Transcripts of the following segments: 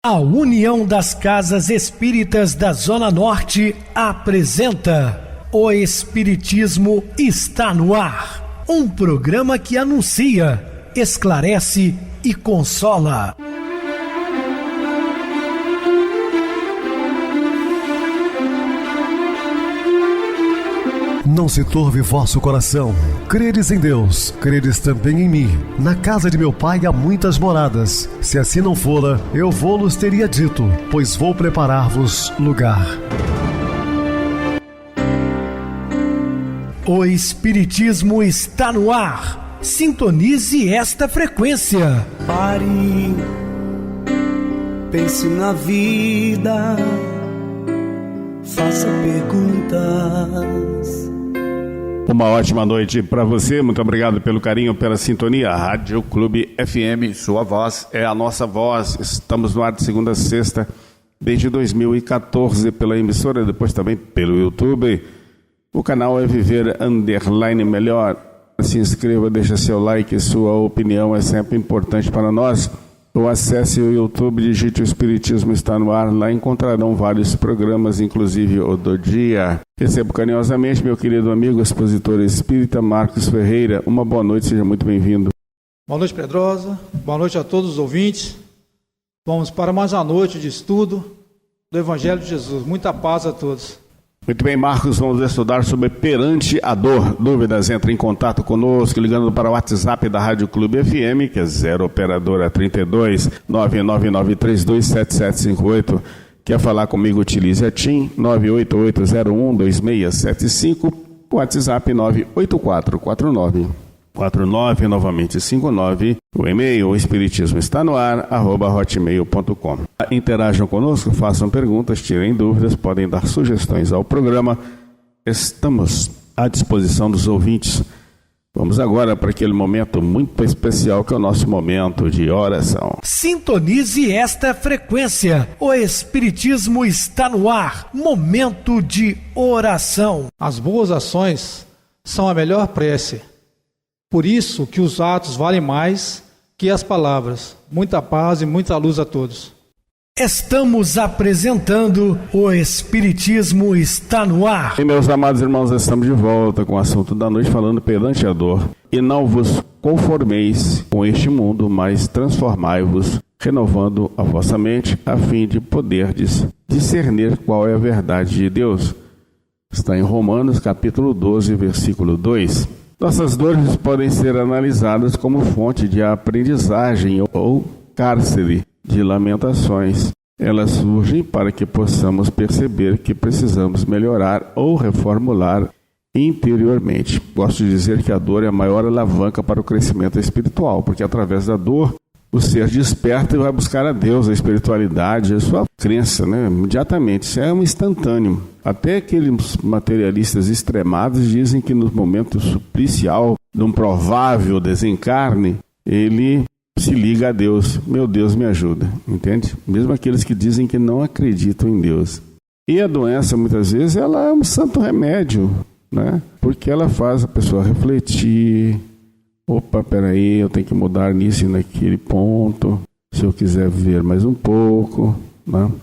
A União das Casas Espíritas da Zona Norte apresenta O Espiritismo está no ar, um programa que anuncia, esclarece e consola. Não se turve vosso coração. Credes em Deus, credes também em mim. Na casa de meu pai há muitas moradas. Se assim não fora, eu vou-los teria dito, pois vou preparar-vos lugar. O Espiritismo está no ar. Sintonize esta frequência. Pare, pense na vida, faça perguntas. Uma ótima noite para você, muito obrigado pelo carinho, pela sintonia. Rádio Clube FM, sua voz é a nossa voz. Estamos no ar de segunda a sexta, desde 2014, pela emissora, depois também pelo YouTube. O canal é Viver _ Melhor. Se inscreva, deixa seu like, sua opinião é sempre importante para nós. Ou acesse o YouTube, digite O Espiritismo está no ar, lá encontrarão vários programas, inclusive o do dia. Recebo carinhosamente meu querido amigo, expositor espírita Marcos Ferreira. Uma boa noite, seja muito bem-vindo. Boa noite, Pedrosa. Boa noite a todos os ouvintes. Vamos para mais uma noite de estudo do Evangelho de Jesus. Muita paz a todos. Muito bem, Marcos, vamos estudar sobre perante a dor. Dúvidas, entre em contato conosco, ligando para o WhatsApp da Rádio Clube FM, que é 0 operadora 32 999327758. Quer falar comigo, utilize a TIM 988012675, WhatsApp 9844949, novamente 59, o e-mail, o espiritismo está no ar, @hotmail.com. Interajam conosco, façam perguntas, tirem dúvidas, podem dar sugestões ao programa. Estamos à disposição dos ouvintes. Vamos agora para aquele momento muito especial que é o nosso momento de oração. Sintonize esta frequência. O Espiritismo está no ar. Momento de oração. As boas ações são a melhor prece. Por isso que os atos valem mais que as palavras. Muita paz e muita luz a todos. Estamos apresentando O Espiritismo está no ar. E meus amados irmãos, estamos de volta com o assunto da noite, falando perante a dor. E não vos conformeis com este mundo, mas transformai-vos, renovando a vossa mente, a fim de poderdes discernir qual é a verdade de Deus. Está em Romanos capítulo 12, versículo 2. Nossas dores podem ser analisadas como fonte de aprendizagem ou cárcere de lamentações. Elas surgem para que possamos perceber que precisamos melhorar ou reformular interiormente. Gosto de dizer que a dor é a maior alavanca para o crescimento espiritual, porque através da dor o ser desperta e vai buscar a Deus, a espiritualidade, a sua crença, imediatamente. Isso é um instantâneo. Até aqueles materialistas extremados dizem que no momento suplicial de um provável desencarne, ele se liga a Deus. Meu Deus, me ajuda, entende? Mesmo aqueles que dizem que não acreditam em Deus. E a doença, muitas vezes, ela é um santo remédio, porque ela faz a pessoa refletir. Opa, peraí, eu tenho que mudar nisso e naquele ponto, se eu quiser viver mais um pouco,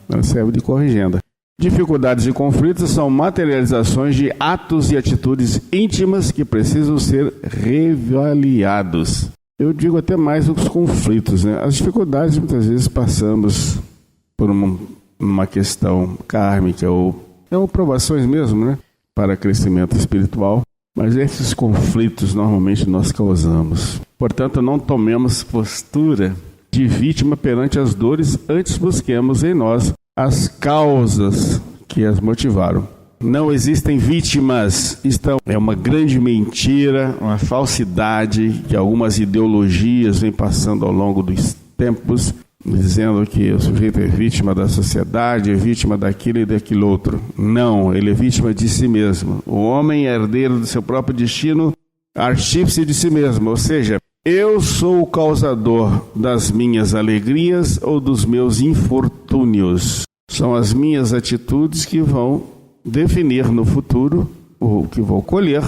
Ela serve de corrigenda. Dificuldades e conflitos são materializações de atos e atitudes íntimas que precisam ser reavaliados. Eu digo até mais os conflitos, As dificuldades, muitas vezes, passamos por uma questão kármica ou provações mesmo, para crescimento espiritual. Mas esses conflitos normalmente nós causamos. Portanto, não tomemos postura de vítima perante as dores, antes busquemos em nós as causas que as motivaram. Não existem vítimas. Isto é uma grande mentira, uma falsidade que algumas ideologias vêm passando ao longo dos tempos, dizendo que o sujeito é vítima da sociedade, é vítima daquilo e daquilo outro. Não, ele é vítima de si mesmo. O homem é herdeiro do seu próprio destino, artífice de si mesmo. Ou seja, eu sou o causador das minhas alegrias ou dos meus infortúnios. São as minhas atitudes que vão definir no futuro o que vou colher.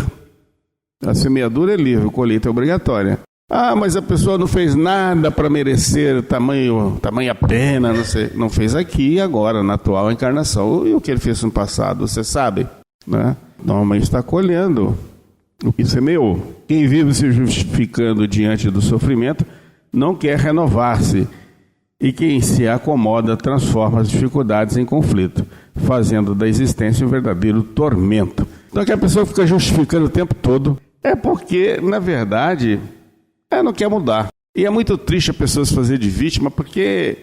A semeadura é livre, a colheita é obrigatória. Ah, mas a pessoa não fez nada para merecer tamanha pena, não fez aqui e agora, na atual encarnação. E o que ele fez no passado, você sabe, né? Normalmente está colhendo o que semeou. Quem vive se justificando diante do sofrimento não quer renovar-se. E quem se acomoda transforma as dificuldades em conflito, fazendo da existência um verdadeiro tormento. Então que a pessoa fica justificando o tempo todo é porque, na verdade, não quer mudar. E é muito triste a pessoa se fazer de vítima, porque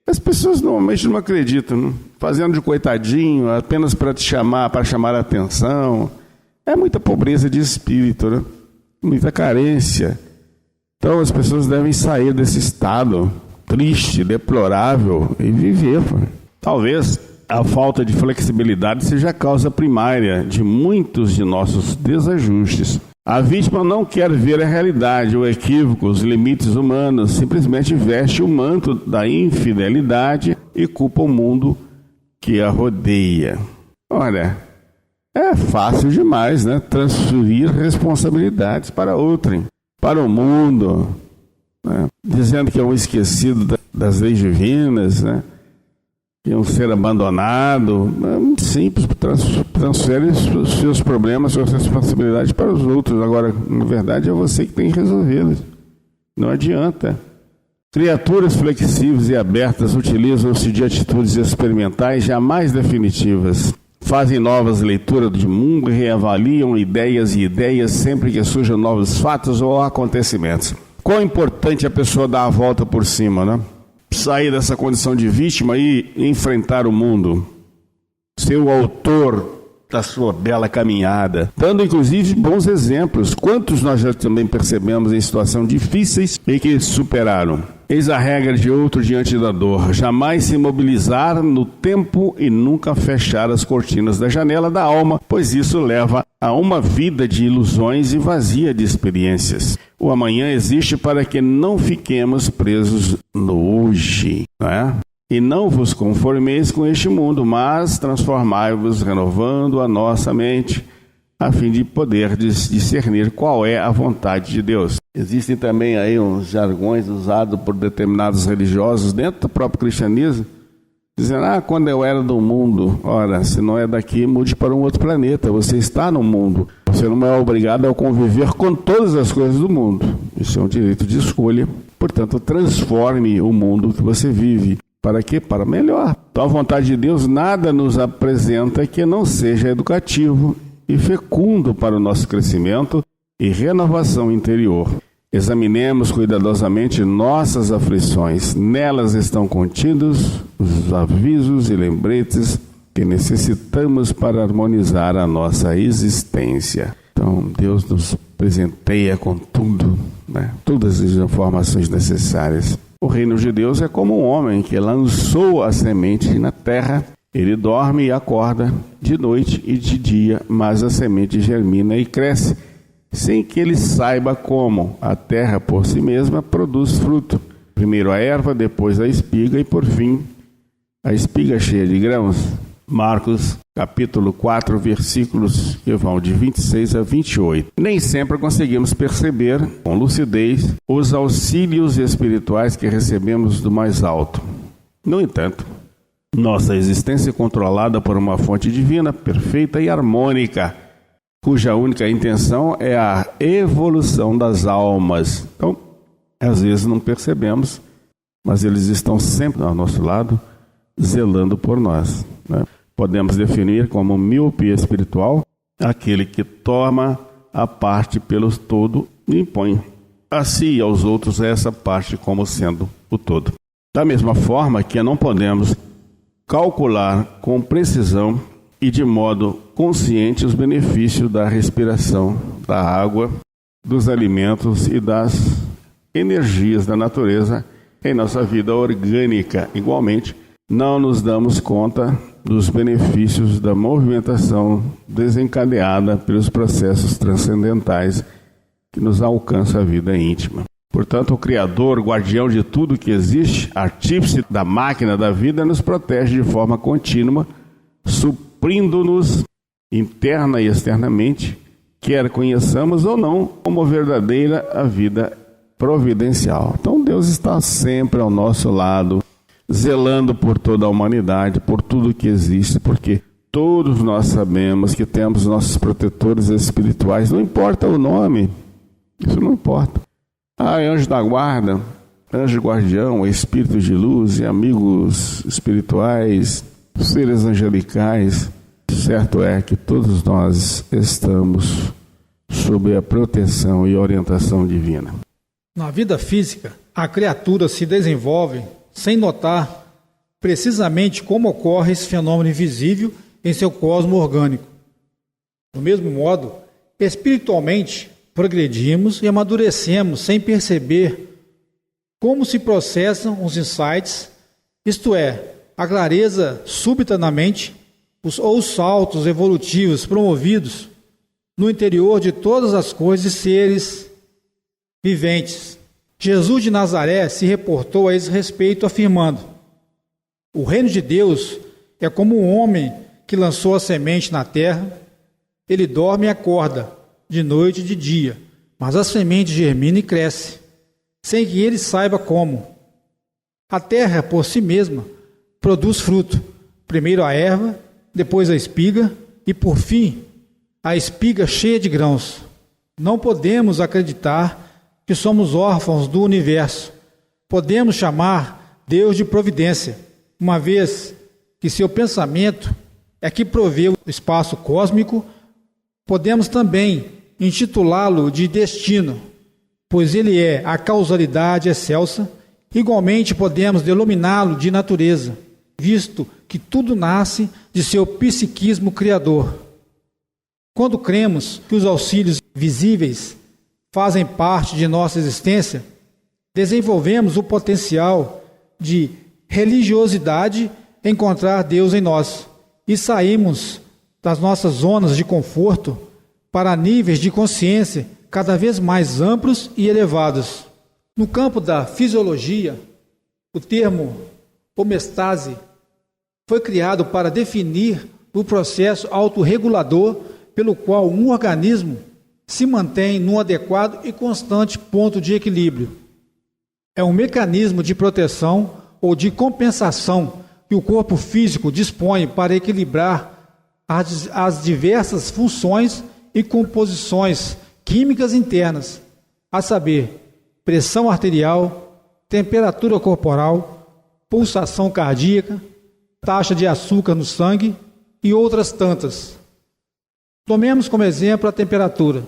as pessoas normalmente não acreditam, né? Fazendo de coitadinho, apenas para chamar a atenção. É muita pobreza de espírito, né? Muita carência. Então as pessoas devem sair desse estado triste, deplorável e viver. Talvez a falta de flexibilidade seja a causa primária de muitos de nossos desajustes. A vítima não quer ver a realidade, o equívoco, os limites humanos, simplesmente veste o manto da infidelidade e culpa o mundo que a rodeia. Olha, é fácil demais, né? Transferir responsabilidades para outrem, para o mundo, né? Dizendo que é um esquecido das leis divinas, né? Que é um ser abandonado. É muito simples, transfere os seus problemas, suas responsabilidades para os outros. Agora, na verdade, é você que tem que resolvê-los. Não adianta. Criaturas flexíveis e abertas utilizam-se de atitudes experimentais jamais definitivas. Fazem novas leituras de mundo e reavaliam ideias sempre que surjam novos fatos ou acontecimentos. Quão importante a pessoa dar a volta por cima, né? Sair dessa condição de vítima e enfrentar o mundo. Ser o autor da sua bela caminhada, dando inclusive bons exemplos. Quantos nós já também percebemos em situações difíceis e que superaram? Eis a regra de outro diante da dor: jamais se imobilizar no tempo e nunca fechar as cortinas da janela da alma, pois isso leva a uma vida de ilusões e vazia de experiências. O amanhã existe para que não fiquemos presos no hoje, não é? E não vos conformeis com este mundo, mas transformai-vos, renovando a nossa mente, a fim de poder discernir qual é a vontade de Deus. Existem também aí uns jargões usados por determinados religiosos dentro do próprio cristianismo, dizendo, quando eu era do mundo, ora, se não é daqui, mude para um outro planeta, você está no mundo. Você não é obrigado a conviver com todas as coisas do mundo. Isso é um direito de escolha. Portanto, transforme o mundo que você vive. Para quê? Para melhor. Então, a vontade de Deus nada nos apresenta que não seja educativo e fecundo para o nosso crescimento e renovação interior. Examinemos cuidadosamente nossas aflições. Nelas estão contidos os avisos e lembretes que necessitamos para harmonizar a nossa existência. Então, Deus nos presenteia com tudo, né? Todas as informações necessárias. O reino de Deus é como um homem que lançou a semente na terra. Ele dorme e acorda de noite e de dia, mas a semente germina e cresce, sem que ele saiba como. A terra por si mesma produz fruto. Primeiro a erva, depois a espiga e por fim a espiga cheia de grãos. Marcos capítulo 4, versículos que vão de 26 a 28. Nem sempre conseguimos perceber com lucidez os auxílios espirituais que recebemos do mais alto. No entanto, nossa existência é controlada por uma fonte divina, perfeita e harmônica, cuja única intenção é a evolução das almas. Então, às vezes não percebemos, mas eles estão sempre ao nosso lado, zelando por nós, né? Podemos definir como miopia espiritual aquele que toma a parte pelo todo e impõe a si e aos outros essa parte como sendo o todo. Da mesma forma que não podemos calcular com precisão e de modo consciente os benefícios da respiração, da água, dos alimentos e das energias da natureza em nossa vida orgânica. Igualmente, não nos damos conta dos benefícios da movimentação desencadeada pelos processos transcendentais que nos alcançam a vida íntima. Portanto, o Criador, guardião de tudo que existe, artífice da máquina da vida, nos protege de forma contínua, suprindo-nos interna e externamente, quer conheçamos ou não, como verdadeira a vida providencial. Então Deus está sempre ao nosso lado, zelando por toda a humanidade, por tudo que existe, porque todos nós sabemos que temos nossos protetores espirituais, não importa o nome, isso não importa. Anjo da guarda, anjo guardião, espíritos de luz e amigos espirituais, seres angelicais, certo é que todos nós estamos sob a proteção e orientação divina. Na vida física, a criatura se desenvolve sem notar precisamente como ocorre esse fenômeno invisível em seu cosmo orgânico. Do mesmo modo, espiritualmente, progredimos e amadurecemos sem perceber como se processam os insights, isto é, a clareza súbita na mente, ou os saltos evolutivos promovidos no interior de todas as coisas e seres viventes. Jesus de Nazaré se reportou a esse respeito afirmando: o reino de Deus é como um homem que lançou a semente na terra. Ele dorme e acorda, de noite e de dia, mas a semente germina e cresce, sem que ele saiba como. A terra, por si mesma, produz fruto, primeiro a erva, depois a espiga e, por fim, a espiga cheia de grãos. Não podemos acreditar que somos órfãos do universo. Podemos chamar Deus de providência, uma vez que seu pensamento é que provê o espaço cósmico. Podemos também intitulá-lo de destino, pois ele é a causalidade excelsa. Igualmente podemos denominá-lo de natureza, visto que tudo nasce de seu psiquismo criador. Quando cremos que os auxílios visíveis fazem parte de nossa existência, desenvolvemos o potencial de religiosidade encontrar Deus em nós e saímos das nossas zonas de conforto para níveis de consciência cada vez mais amplos e elevados. No campo da fisiologia, o termo homeostase foi criado para definir o processo autorregulador pelo qual um organismo se mantém num adequado e constante ponto de equilíbrio. É um mecanismo de proteção ou de compensação que o corpo físico dispõe para equilibrar as diversas funções e composições químicas internas, a saber, pressão arterial, temperatura corporal, pulsação cardíaca, taxa de açúcar no sangue e outras tantas. Tomemos como exemplo a temperatura.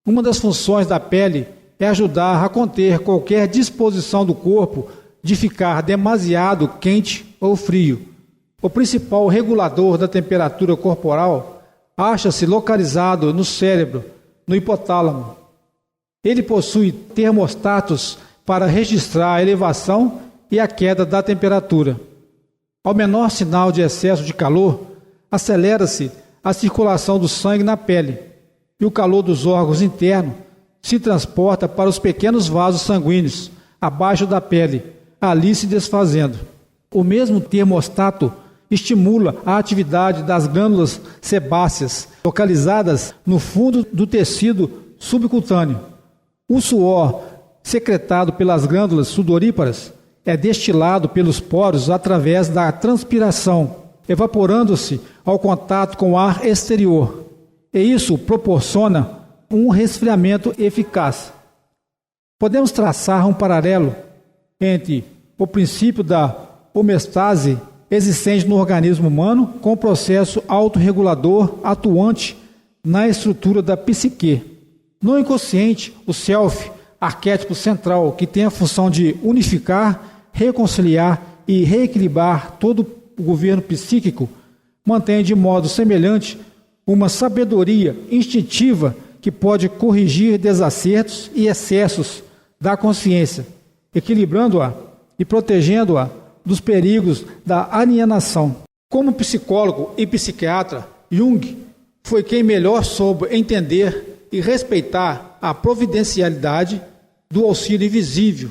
Uma das funções da pele é ajudar a conter qualquer disposição do corpo de ficar demasiado quente ou frio. O principal regulador da temperatura corporal acha-se localizado no cérebro, no hipotálamo. Ele possui termostatos para registrar a elevação e a queda da temperatura. Ao menor sinal de excesso de calor, acelera-se a circulação do sangue na pele e o calor dos órgãos internos se transporta para os pequenos vasos sanguíneos abaixo da pele, ali se desfazendo. O mesmo termostato estimula a atividade das glândulas sebáceas, localizadas no fundo do tecido subcutâneo. O suor secretado pelas glândulas sudoríparas é destilado pelos poros através da transpiração, evaporando-se ao contato com o ar exterior. E isso proporciona um resfriamento eficaz. Podemos traçar um paralelo entre o princípio da homeostase existente no organismo humano com o processo autorregulador atuante na estrutura da psique. No inconsciente, o self, arquétipo central, que tem a função de unificar, reconciliar e reequilibrar todo o governo psíquico, mantém de modo semelhante uma sabedoria instintiva que pode corrigir desacertos e excessos da consciência, equilibrando-a e protegendo-a dos perigos da alienação. Como psicólogo e psiquiatra, Jung foi quem melhor soube entender e respeitar a providencialidade do auxílio invisível,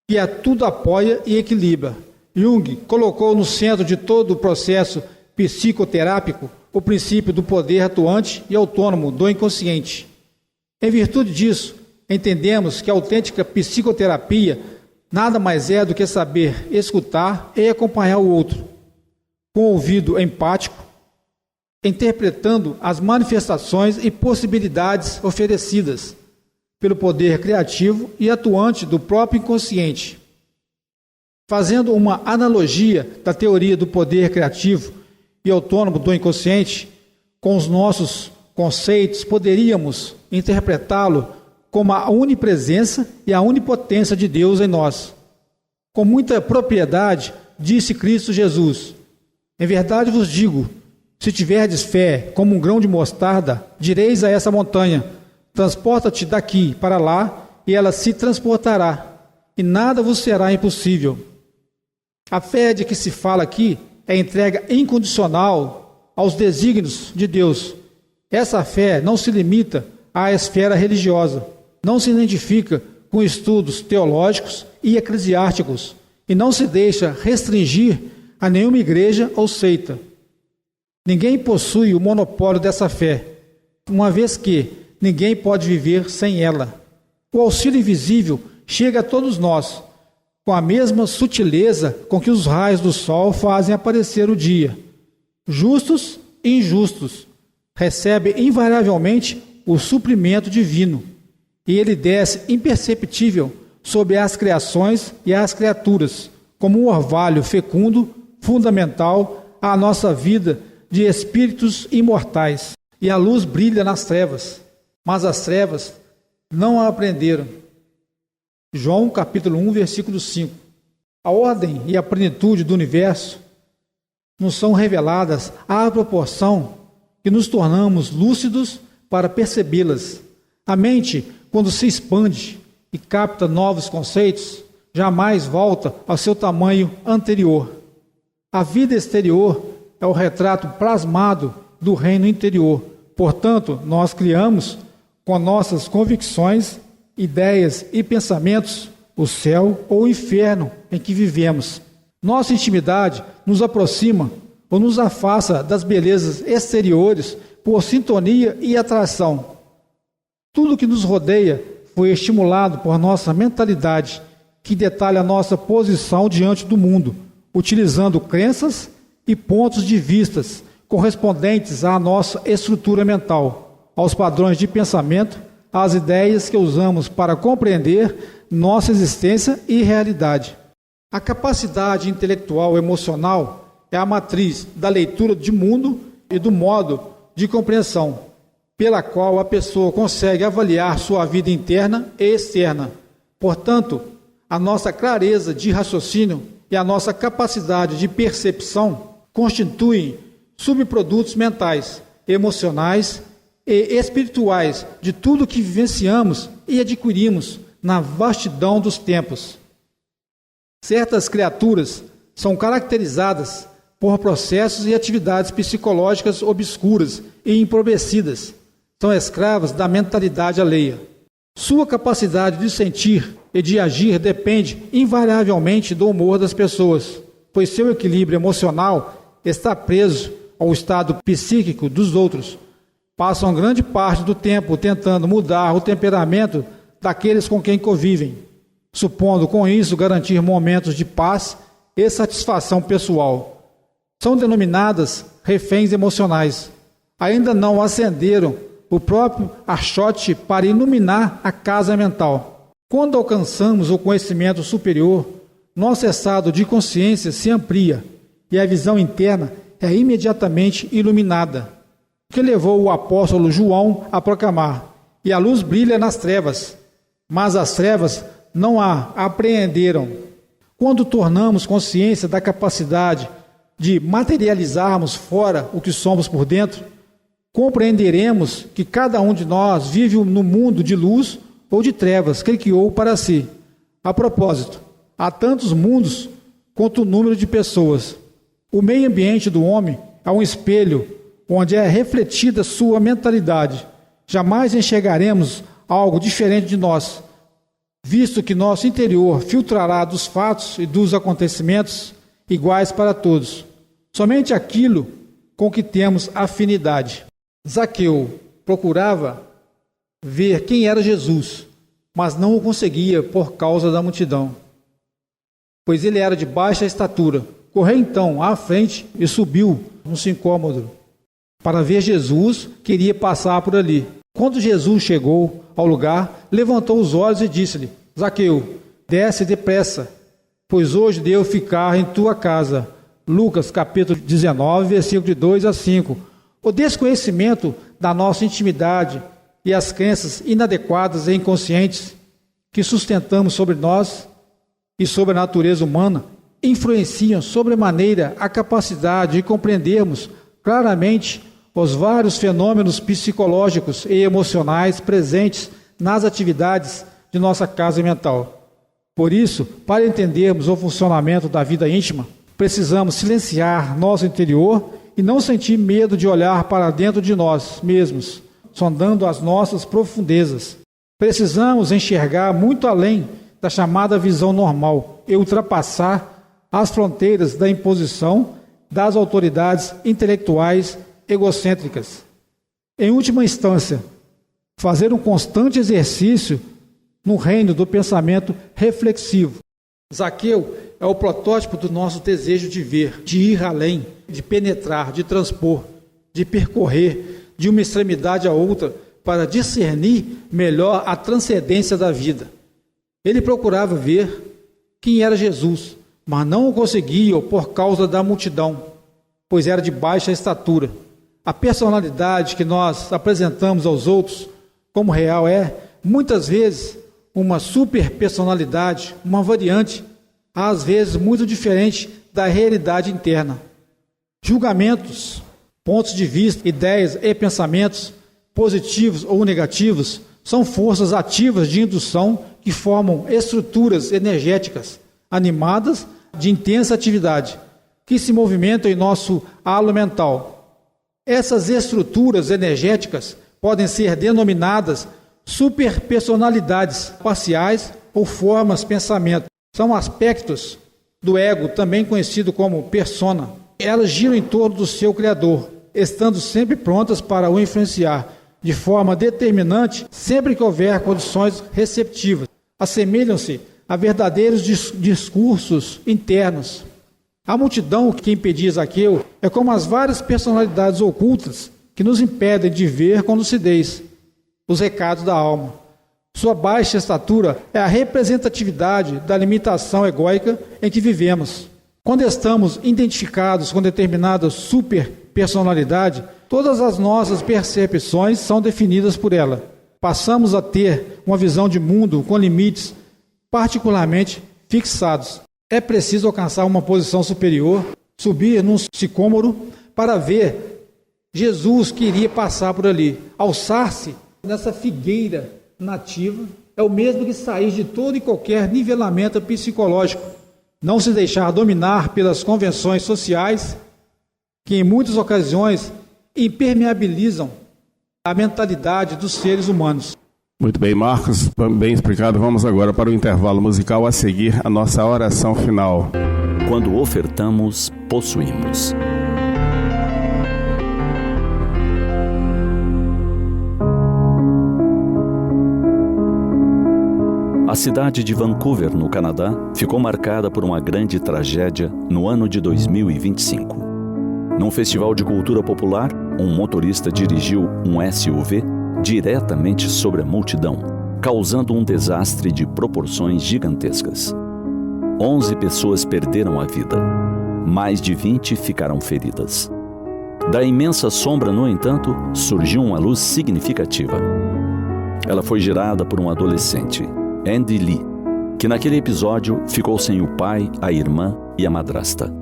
que a tudo apoia e equilibra. Jung colocou no centro de todo o processo psicoterápico o princípio do poder atuante e autônomo do inconsciente. Em virtude disso, entendemos que a autêntica psicoterapia nada mais é do que saber escutar e acompanhar o outro, com ouvido empático, interpretando as manifestações e possibilidades oferecidas pelo poder criativo e atuante do próprio inconsciente. Fazendo uma analogia da teoria do poder criativo e autônomo do inconsciente, com os nossos conceitos, poderíamos interpretá-lo como a onipresença e a onipotência de Deus em nós. Com muita propriedade, disse Cristo Jesus: em verdade vos digo, se tiverdes fé como um grão de mostarda, direis a essa montanha: transporta-te daqui para lá, e ela se transportará, e nada vos será impossível. A fé de que se fala aqui é entrega incondicional aos desígnios de Deus. Essa fé não se limita à esfera religiosa, não se identifica com estudos teológicos e eclesiásticos e não se deixa restringir a nenhuma igreja ou seita. Ninguém possui o monopólio dessa fé, uma vez que ninguém pode viver sem ela. O auxílio invisível chega a todos nós, com a mesma sutileza com que os raios do sol fazem aparecer o dia. Justos e injustos recebem invariavelmente o suprimento divino, e ele desce imperceptível sobre as criações e as criaturas, como um orvalho fecundo, fundamental à nossa vida de espíritos imortais. E a luz brilha nas trevas, mas as trevas não a aprenderam. João capítulo 1, versículo 5. A ordem e a plenitude do universo nos são reveladas à proporção que nos tornamos lúcidos para percebê-las. A mente, quando se expande e capta novos conceitos, jamais volta ao seu tamanho anterior. A vida exterior é o retrato plasmado do reino interior. Portanto, nós criamos com nossas convicções, ideias e pensamentos o céu ou o inferno em que vivemos. Nossa intimidade nos aproxima ou nos afasta das belezas exteriores por sintonia e atração. Tudo que nos rodeia foi estimulado por nossa mentalidade, que detalha a nossa posição diante do mundo, utilizando crenças e pontos de vistas correspondentes à nossa estrutura mental, aos padrões de pensamento, às ideias que usamos para compreender nossa existência e realidade. A capacidade intelectual emocional é a matriz da leitura de mundo e do modo de compreensão, pela qual a pessoa consegue avaliar sua vida interna e externa. Portanto, a nossa clareza de raciocínio e a nossa capacidade de percepção constituem subprodutos mentais, emocionais e espirituais de tudo que vivenciamos e adquirimos na vastidão dos tempos. Certas criaturas são caracterizadas por processos e atividades psicológicas obscuras e empobrecidas. São escravas da mentalidade alheia. Sua capacidade de sentir e de agir depende invariavelmente do humor das pessoas, pois seu equilíbrio emocional está preso ao estado psíquico dos outros. Passam grande parte do tempo tentando mudar o temperamento daqueles com quem convivem, supondo com isso garantir momentos de paz e satisfação pessoal. São denominadas reféns emocionais. Ainda não acenderam o próprio achote para iluminar a casa mental. Quando alcançamos o conhecimento superior, nosso estado de consciência se amplia e a visão interna é imediatamente iluminada, o que levou o apóstolo João a proclamar: e a luz brilha nas trevas, mas as trevas não a apreenderam. Quando tornamos consciência da capacidade de materializarmos fora o que somos por dentro, compreenderemos que cada um de nós vive no mundo de luz ou de trevas que ele criou para si. A propósito, há tantos mundos quanto o número de pessoas. O meio ambiente do homem é um espelho onde é refletida sua mentalidade. Jamais enxergaremos algo diferente de nós, visto que nosso interior filtrará dos fatos e dos acontecimentos iguais para todos, somente aquilo com que temos afinidade. Zaqueu procurava ver quem era Jesus, mas não o conseguia por causa da multidão, pois ele era de baixa estatura. Correu então à frente e subiu no sicômoro para ver Jesus, que iria passar por ali. Quando Jesus chegou ao lugar, levantou os olhos e disse-lhe: Zaqueu, desce depressa, pois hoje devo ficar em tua casa. Lucas capítulo 19, versículo de 2 a 5. O desconhecimento da nossa intimidade e as crenças inadequadas e inconscientes que sustentamos sobre nós e sobre a natureza humana influenciam sobremaneira a capacidade de compreendermos claramente os vários fenômenos psicológicos e emocionais presentes nas atividades de nossa casa mental. Por isso, para entendermos o funcionamento da vida íntima, precisamos silenciar nosso interior e não sentir medo de olhar para dentro de nós mesmos, sondando as nossas profundezas. Precisamos enxergar muito além da chamada visão normal e ultrapassar as fronteiras da imposição das autoridades intelectuais egocêntricas. Em última instância, fazer um constante exercício no reino do pensamento reflexivo. Zaqueu é o protótipo do nosso desejo de ver, de ir além, de penetrar, de transpor, de percorrer de uma extremidade a outra para discernir melhor a transcendência da vida. Ele procurava ver quem era Jesus, mas não o conseguia por causa da multidão, pois era de baixa estatura. A personalidade que nós apresentamos aos outros como real é, muitas vezes, uma superpersonalidade, uma variante, às vezes muito diferente da realidade interna. Julgamentos, pontos de vista, ideias e pensamentos, positivos ou negativos, são forças ativas de indução que formam estruturas energéticas animadas de intensa atividade, que se movimentam em nosso halo mental. Essas estruturas energéticas podem ser denominadas superpersonalidades parciais ou formas pensamento. São aspectos do ego, também conhecido como persona. Elas giram em torno do seu criador, estando sempre prontas para o influenciar de forma determinante sempre que houver condições receptivas. Assemelham-se a verdadeiros discursos internos. A multidão que impedia Zaqueu é como as várias personalidades ocultas que nos impedem de ver com lucidez os recados da alma. Sua baixa estatura é a representatividade da limitação egóica em que vivemos. Quando estamos identificados com determinada superpersonalidade, todas as nossas percepções são definidas por ela. Passamos a ter uma visão de mundo com limites particularmente fixados. É preciso alcançar uma posição superior, subir num sicômoro para ver Jesus que iria passar por ali. Alçar-se nessa figueira nativa é o mesmo que sair de todo e qualquer nivelamento psicológico. Não se deixar dominar pelas convenções sociais que em muitas ocasiões impermeabilizam a mentalidade dos seres humanos. Muito bem, Marcos, bem explicado. Vamos agora para o intervalo musical, a seguir a nossa oração final. Quando ofertamos, possuímos. A cidade de Vancouver, no Canadá, ficou marcada por uma grande tragédia no ano de 2025. Num festival de cultura popular, um motorista dirigiu um SUV diretamente sobre a multidão, causando um desastre de proporções gigantescas. 11 pessoas perderam a vida. Mais de 20 ficaram feridas. Da imensa sombra, no entanto, surgiu uma luz significativa. Ela foi gerada por um adolescente, Andy Lee, que naquele episódio ficou sem o pai, a irmã e a madrasta,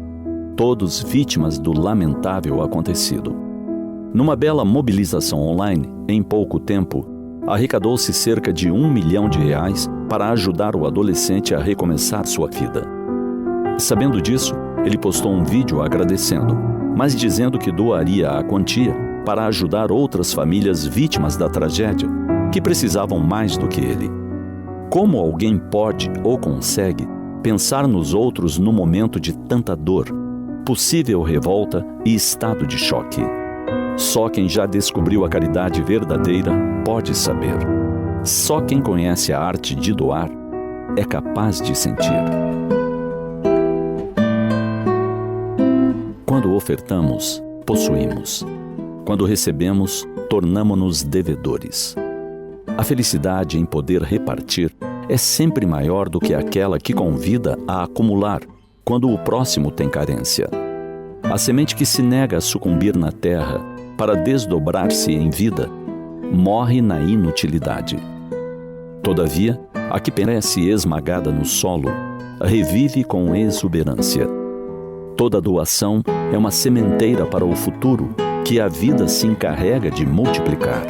todos vítimas do lamentável acontecido. Numa bela mobilização online, em pouco tempo, arrecadou-se cerca de R$1 milhão para ajudar o adolescente a recomeçar sua vida. Sabendo disso, ele postou um vídeo agradecendo, mas dizendo que doaria a quantia para ajudar outras famílias vítimas da tragédia, que precisavam mais do que ele. Como alguém pode ou consegue pensar nos outros no momento de tanta dor, possível revolta e estado de choque? Só quem já descobriu a caridade verdadeira pode saber. Só quem conhece a arte de doar é capaz de sentir. Quando ofertamos, possuímos. Quando recebemos, tornamo-nos devedores. A felicidade em poder repartir é sempre maior do que aquela que convida a acumular quando o próximo tem carência. A semente que se nega a sucumbir na terra para desdobrar-se em vida, morre na inutilidade. Todavia, a que perece esmagada no solo, revive com exuberância. Toda doação é uma sementeira para o futuro que a vida se encarrega de multiplicar.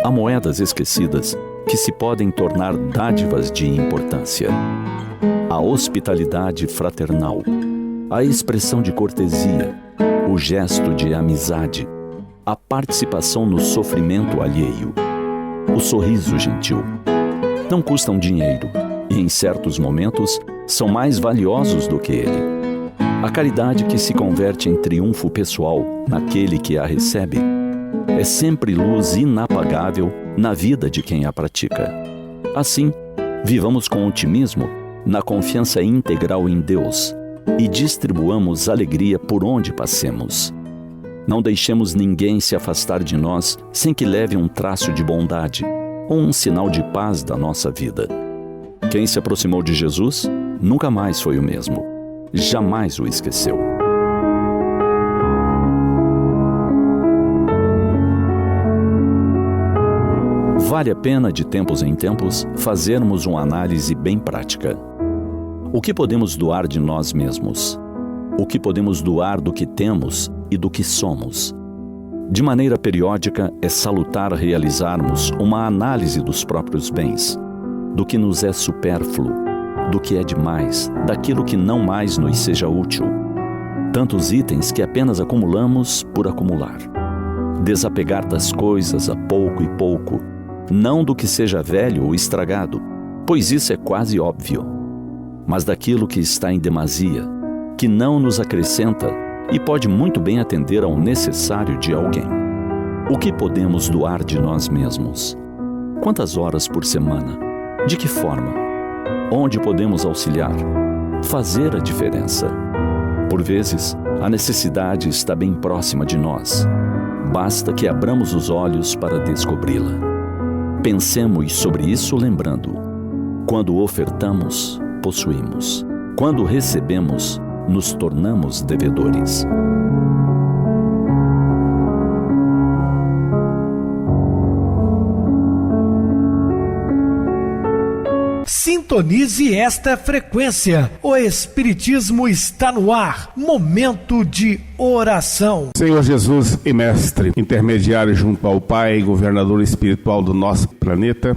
Há moedas esquecidas que se podem tornar dádivas de importância. A hospitalidade fraternal, a expressão de cortesia, o gesto de amizade, a participação no sofrimento alheio, o sorriso gentil. Não custam dinheiro e, em certos momentos, são mais valiosos do que ele. A caridade que se converte em triunfo pessoal naquele que a recebe é sempre luz inapagável na vida de quem a pratica. Assim, vivamos com otimismo, na confiança integral em Deus e distribuamos alegria por onde passemos. Não deixemos ninguém se afastar de nós sem que leve um traço de bondade ou um sinal de paz da nossa vida. Quem se aproximou de Jesus nunca mais foi o mesmo. Jamais o esqueceu. Vale a pena, de tempos em tempos, fazermos uma análise bem prática. O que podemos doar de nós mesmos? O que podemos doar do que temos e do que somos? De maneira periódica, é salutar realizarmos uma análise dos próprios bens, do que nos é supérfluo, do que é demais, daquilo que não mais nos seja útil. Tantos itens que apenas acumulamos por acumular. Desapegar das coisas a pouco e pouco, não do que seja velho ou estragado, pois isso é quase óbvio, mas daquilo que está em demasia, que não nos acrescenta e pode muito bem atender ao necessário de alguém. O que podemos doar de nós mesmos? Quantas horas por semana? De que forma? Onde podemos auxiliar? Fazer a diferença. Por vezes, a necessidade está bem próxima de nós. Basta que abramos os olhos para descobri-la. Pensemos sobre isso lembrando: quando ofertamos, possuímos. Quando recebemos, nos tornamos devedores. Sintonize esta frequência. O Espiritismo está no ar. Momento de oração. Senhor Jesus e Mestre, intermediário junto ao Pai, governador espiritual do nosso planeta,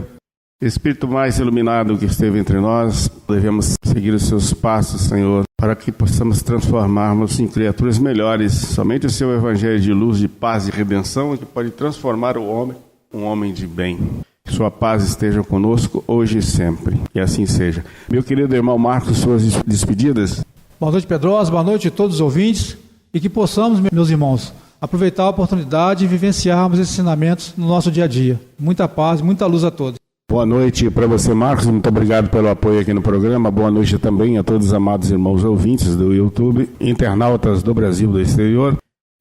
Espírito mais iluminado que esteve entre nós, devemos seguir os seus passos, Senhor, para que possamos transformarmos em criaturas melhores. Somente o seu evangelho de luz, de paz e redenção é que pode transformar o homem, um homem de bem. Que sua paz esteja conosco hoje e sempre. E assim seja. Meu querido irmão Marcos, suas despedidas. Boa noite, Pedrosa. Boa noite a todos os ouvintes. E que possamos, meus irmãos, aproveitar a oportunidade e vivenciarmos esses ensinamentos no nosso dia a dia. Muita paz, muita luz a todos. Boa noite para você, Marcos. Muito obrigado pelo apoio aqui no programa. Boa noite também a todos os amados irmãos ouvintes do YouTube, internautas do Brasil e do exterior,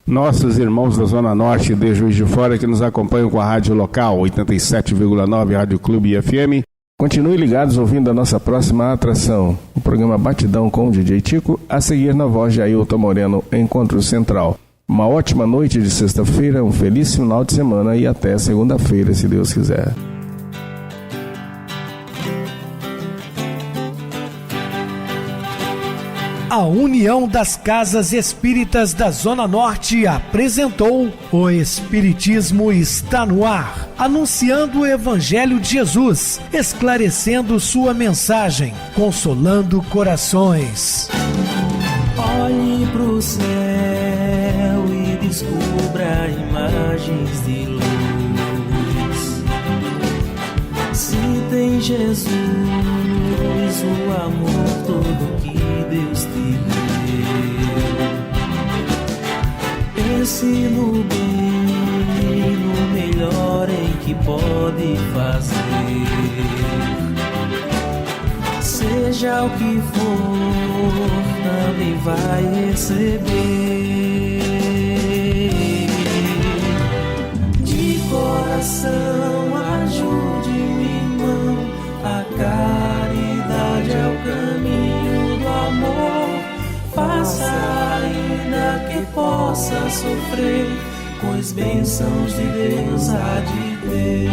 nossos irmãos da Zona Norte de Juiz de Fora que nos acompanham com a rádio local 87,9 Rádio Clube FM. Continue ligados ouvindo a nossa próxima atração, o programa Batidão com o DJ Tico, a seguir na voz de Ailton Moreno, Encontro Central. Uma ótima noite de sexta-feira, um feliz final de semana e até segunda-feira, se Deus quiser. A União das Casas Espíritas da Zona Norte apresentou O Espiritismo está no ar, anunciando o Evangelho de Jesus, esclarecendo sua mensagem, consolando corações. Olhe pro céu e descubra imagens de luz. Se tem Jesus, o amor todo que Deus te deu. Pense no bem, no melhor em que pode fazer. Seja o que for, também vai receber. De coração, ajude-me, irmão. A caridade é o caminho do amor. Faça ainda que possa sofrer, pois bênçãos de Deus há de ter.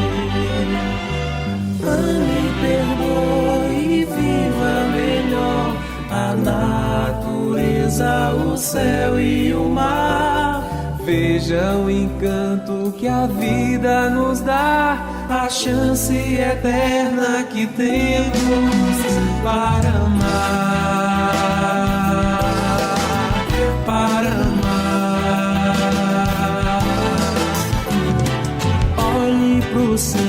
Ame, perdoe e viva melhor a natureza, o céu e o mar. Veja o encanto que a vida nos dá, a chance eterna que temos para amar, para amar. Olhe pro céu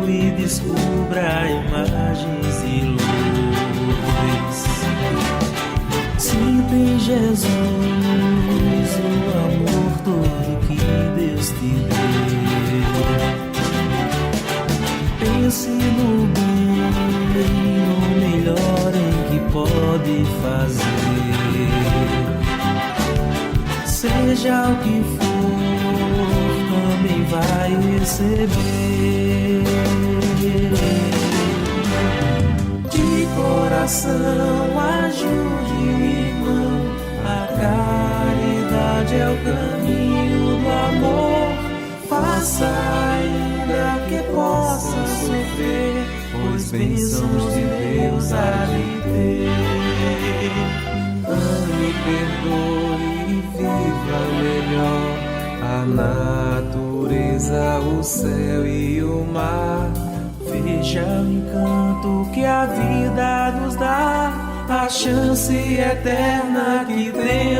e descubra imagens de luz. Sinta em Jesus o amor todo que Deus te deu. Pense no bem, no melhor em que pode fazer. Seja o que for, também vai receber. De coração, ajude o irmão. A caridade é o caminho do amor. Faça ainda que possa sofrer, pois bênçãos de Deus há de ter. Ame, perdoe e viva melhor a natureza, o céu e o mar. Veja o encanto que a vida nos dá, a chance eterna que temos